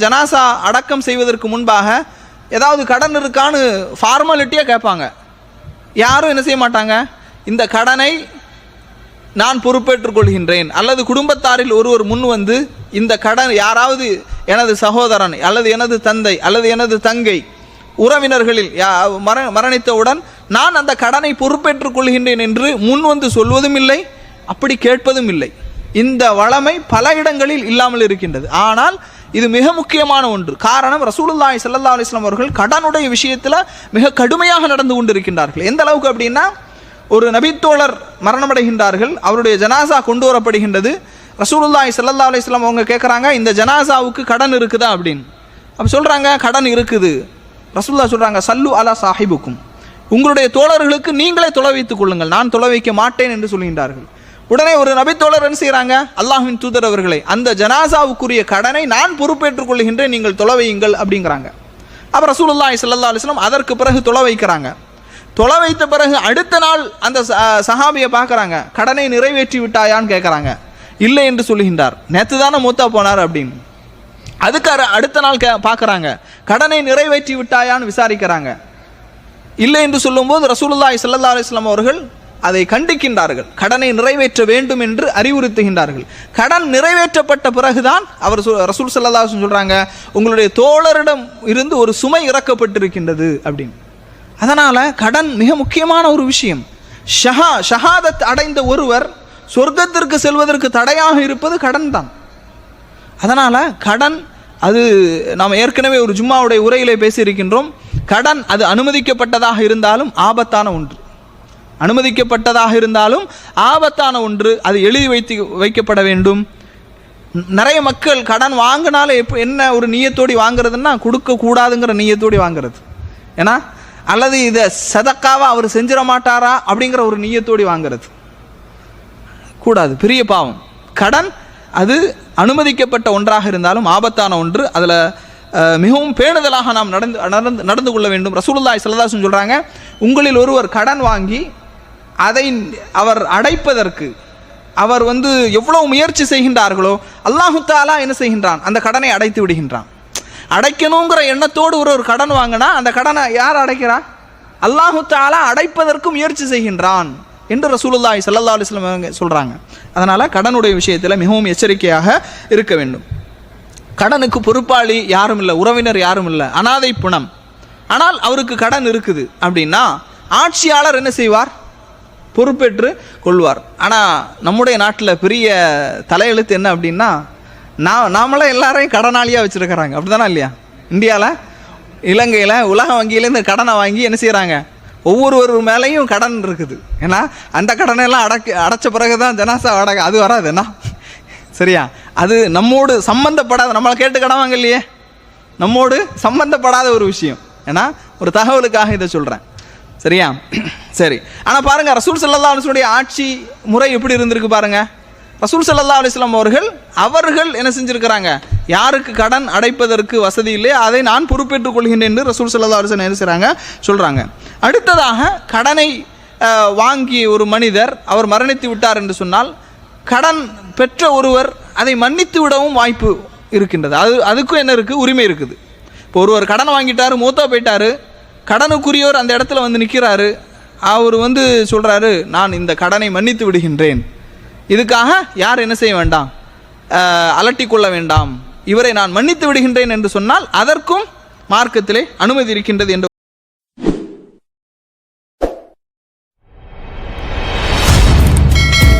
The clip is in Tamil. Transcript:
ஜனாசா அடக்கம் செய்வதற்கு முன்பாக ஏதாவது கடன் இருக்கான்னு ஃபார்மாலிட்டியாக கேட்பாங்க. யாரும் என்ன செய்ய மாட்டாங்க, இந்த கடனை நான் பொறுப்பேற்றுக் கொள்கின்றேன், அல்லது குடும்பத்தாரில் ஒருவர் முன் வந்து இந்த கடன் யாராவது எனது சகோதரன் அல்லது எனது தந்தை அல்லது எனது தங்கை உறவினர்களில் மரணித்தவுடன் நான் அந்த கடனை பொறுப்பேற்றுக் கொள்கின்றேன் என்று முன் வந்து சொல்வதும் இல்லை, அப்படி கேட்பதும் இல்லை. இந்த வளமை பல இடங்களில் இல்லாமல் இருக்கின்றது. ஆனால் இது மிக முக்கியமான ஒன்று. காரணம், ரசூலுல்லாஹி ஸல்லல்லாஹு அலைஹி வஸல்லம் அவர்கள் கடனுடைய விஷயத்தில் மிக கடுமையாக நடந்து கொண்டிருக்கின்றார்கள். எந்த அளவுக்கு அப்படின்னா, ஒரு நபித்தோழர் மரணமடைகின்றார்கள், அவருடைய ஜனாசா கொண்டு வரப்படுகின்றது. ரசூலுல்லாஹி ஸல்லல்லாஹு அலைஹி வஸல்லம் அவங்க கேட்குறாங்க, இந்த ஜனாசாவுக்கு கடன் இருக்குதா அப்படின்னு. அப்போ சொல்கிறாங்க, கடன் இருக்குது. ரசூலுல்லாஹ் சொல்கிறாங்க, சல்லு அலா சாஹிபுக்கும், உங்களுடைய தோழர்களுக்கு நீங்களே தொலை வைத்துக் கொள்ளுங்கள், நான் தொலை வைக்க மாட்டேன் என்று சொல்கின்றார்கள். உடனே ஒரு நபித்தோழர் என்ன செய்கிறாங்க, அல்லாஹ்வின் தூதர் அவர்களை, அந்த ஜனாசாவுக்குரிய கடனை நான் பொறுப்பேற்றுக் கொள்கின்றேன், நீங்கள் தொலை வையுங்கள் அப்படிங்கிறாங்க. அப்போ ரசூலுல்லாஹி ஸல்லல்லாஹு அலைஹி வஸல்லம் அதற்கு பிறகு தொலை வைக்கிறாங்க. தொலை வைத்த பிறகு அடுத்த நாள் அந்த சஹாபியை பார்க்குறாங்க, கடனை நிறைவேற்றி விட்டாயான்னு கேட்குறாங்க. இல்லை என்று சொல்லுகின்றார். நேற்று தானே மூத்தா போனார் அப்படின்னு. அதுக்கு அடுத்த நாள் பார்க்குறாங்க, கடனை நிறைவேற்றி விட்டாயான்னு விசாரிக்கிறாங்க. இல்லை என்று சொல்லும்போது ரசூலுல்லாஹி ஸல்லல்லாஹு அலைஹி வஸல்லம் அவர்கள் அதை கண்டிக்கின்றார்கள், கடனை நிறைவேற்ற வேண்டும் என்று அறிவுறுத்துகின்றார்கள். கடன் நிறைவேற்றப்பட்ட பிறகுதான் அவர் ரசூல் ஸல்லல்லாஹு அலைஹி வஸல்லம் சொல்கிறாங்க, உங்களுடைய தோழரிடம் இருந்து ஒரு சுமை இறக்கப்பட்டிருக்கின்றது அப்படின்னு. அதனால் கடன் மிக முக்கியமான ஒரு விஷயம். ஷஹாதத் அடைந்த ஒருவர் சொர்க்கத்திற்கு செல்வதற்கு தடையாக இருப்பது கடன் தான். அதனால் கடன், அது நாம் ஏற்கனவே ஒரு ஜும்மாவுடைய உரையிலே பேசியிருக்கின்றோம். கடன் அது அனுமதிக்கப்பட்டதாக இருந்தாலும் ஆபத்தான ஒன்று, அனுமதிக்கப்பட்டதாக இருந்தாலும் ஆபத்தான ஒன்று. அது எழுதி வைக்கப்பட வேண்டும். நிறைய மக்கள் கடன் வாங்கினாலே என்ன ஒரு நீயத்தோடி வாங்குறதுன்னா, கொடுக்கக்கூடாதுங்கிற நீயத்தோடி வாங்குறது. ஏன்னா, அல்லது இதை சதக்காவா அவர் செஞ்சிட மாட்டாரா அப்படிங்கிற ஒரு நீயத்தோடி வாங்கிறது கூடாது, பெரிய பாவம். கடன் அது அனுமதிக்கப்பட்ட ஒன்றாக இருந்தாலும் ஆபத்தான ஒன்று. அதில் மிகவும் பேணுதலாக நாம் நடந்து கொள்ள வேண்டும். ரசூலுல்லாஹி ஸல்லல்லாஹு அலைஹி வஸல்லம் சொல்கிறாங்க, உங்களில் ஒருவர் கடன் வாங்கி அதை அவர் அடைப்பதற்கு அவர் எவ்வளவு முயற்சி செய்கின்றார்களோ, அல்லாஹு தஆலா என்ன செய்கின்றான், அந்த கடனை அடைத்து விடுகின்றான். அடைக்கணுங்கிற எண்ணத்தோடு ஒரு கடன் வாங்கினா அந்த கடனை யார் அடைக்கிறா, அல்லாஹு தஆலா அடைப்பதற்கு முயற்சி செய்கின்றான் என்று ரசூலுல்லாஹி ஸல்லல்லாஹு அலைஹி வஸல்லம் சொல்கிறாங்க. அதனால் கடனுடைய விஷயத்தில் மிகவும் எச்சரிக்கையாக இருக்க வேண்டும். கடனுக்கு பொறுப்பாளி யாரும் இல்லை, உறவினர் யாரும் இல்லை, அனாதை புணம். ஆனால் அவருக்கு கடன் இருக்குது அப்படின்னா ஆட்சியாளர் என்ன செய்வார், பொறுப்பேற்று கொள்வார். ஆனால் நம்முடைய நாட்டில் பெரிய தலையெழுத்து என்ன அப்படின்னா, நாமளே எல்லாரையும் கடனாளியாக வச்சுருக்கிறாங்க. அப்படி தானே இல்லையா? இந்தியாவில், இலங்கையில், உலக வங்கியிலேருந்து கடனை வாங்கி என்ன செய்கிறாங்க, ஒவ்வொரு மேலேயும் கடன் இருக்குது. ஏன்னா அந்த கடனையெல்லாம் அடைச்ச பிறகு தான் ஜனாசா வாடகை அது வராது. என்ன சரியா? அது நம்மோடு சம்பந்தப்படாத, நம்மளை கேட்டு கடன் வாங்க இல்லையே, நம்மோடு சம்பந்தப்படாத ஒரு விஷயம். ஏன்னா ஒரு தகவலுக்காக இதை சொல்கிறேன், சரியா? சரி. ஆனால் பாருங்கள், ரசூல் ஸல்லல்லாஹு அலைஹி வஸல்லம் ஆட்சி முறை எப்படி இருந்திருக்கு பாருங்கள். ரசூல் ஸல்லல்லாஹு அலைஹி வஸல்லம் அவர்கள் என்ன செஞ்சுருக்கிறாங்க, யாருக்கு கடன் அடைப்பதற்கு வசதி இல்லையோ அதை நான் பொறுப்பேற்றுக் கொள்கின்றேன் என்று ரசூல் ஸல்லல்லாஹு அலைஹி வஸல்லம் என்ன செய்கிறாங்க, சொல்கிறாங்க. அடுத்ததாக, கடனை வாங்கிய ஒரு மனிதர் அவர் மரணித்து விட்டார் என்று சொன்னால், கடன் பெற்ற ஒருவர் அதை மன்னித்து விடவும் வாய்ப்பு இருக்கின்றது. அதுக்கும் என்ன இருக்குது, உரிமை இருக்குது. இப்போ ஒருவர் கடனை வாங்கிட்டார், மூத்தா போயிட்டார், கடனுக்குரியவர் அந்த இடத்துல நிற்கிறாரு, அவர் சொல்கிறாரு, நான் இந்த கடனை மன்னித்து விடுகின்றேன், இதுக்காக யார் என்ன செய்ய வேண்டாம், அலட்டி கொள்ள வேண்டாம், இவரை நான் மன்னித்து விடுகின்றேன் என்று சொன்னால் அதற்கும் மார்க்கத்திலே அனுமதி இருக்கின்றது என்ற